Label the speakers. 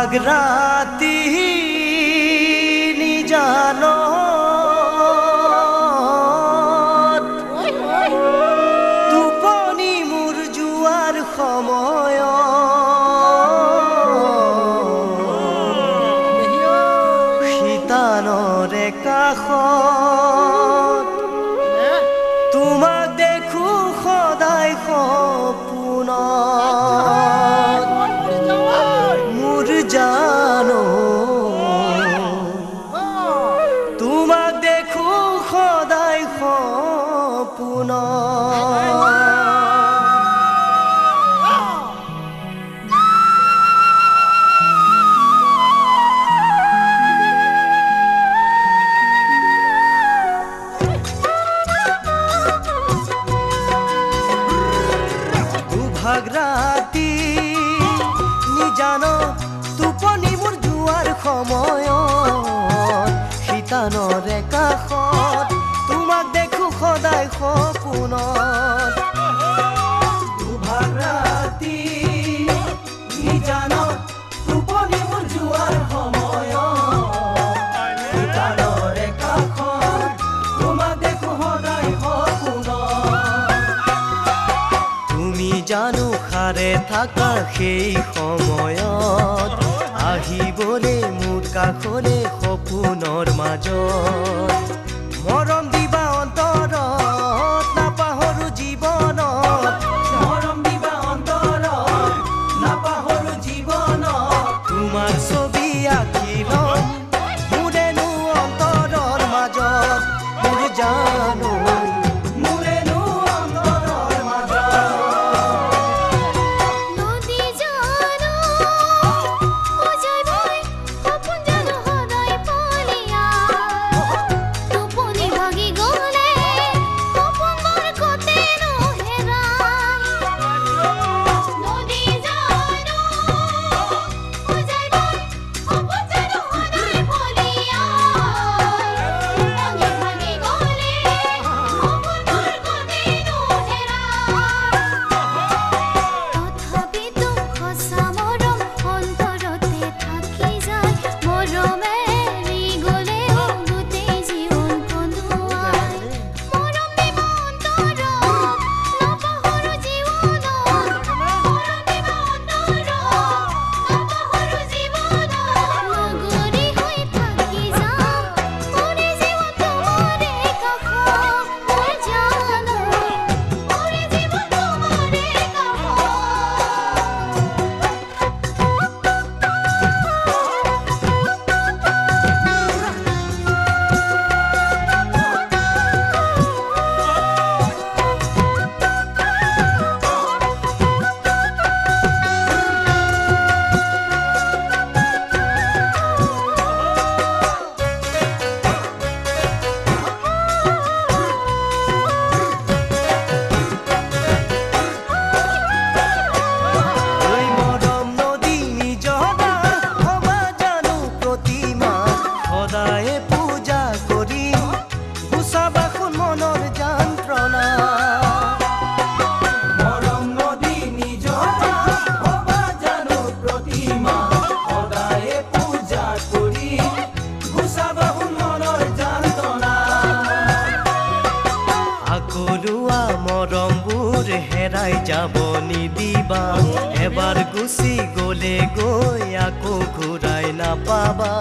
Speaker 1: দুভাগ ৰাতি নিজানো টোপনি মোৰ যোৱাৰ সময় শীতানৰে কাষত তোমাক দেখো সদায় সপোনত মোৰ জানো তোমাক দেখো সদায় সপোনত দুভাগ ৰাতি নিজানো টোপনি মোৰ যোৱাৰ সময়ত শীতানৰে কাষত তোমাক দেখো সদায় সপোনত দুভাগ ৰাতি নিজানো টোপনি মোৰ যোৱাৰ সময়ত শীতানৰে কাষত তোমাক দেখো সদায় সপোনত তুমি জানো সাৰে থাকা সেই সময়ত আহিবলে মোৰ কাষলে সপোনৰ মাজত মৰম দিবা অন্তৰত নাপাহৰো জীৱনত মৰম দিবা অন্তৰত নাপাহৰো জীৱনত তোমাৰ ছবি আঁকি ল'ম মোৰেনো অন্তৰৰ মাজত মোৰ জানো মৰমবোৰ হেৰাই যাব নিদিবা এবাৰ গুচি গলে গৈ আকৌ ঘূৰাই নাপাবা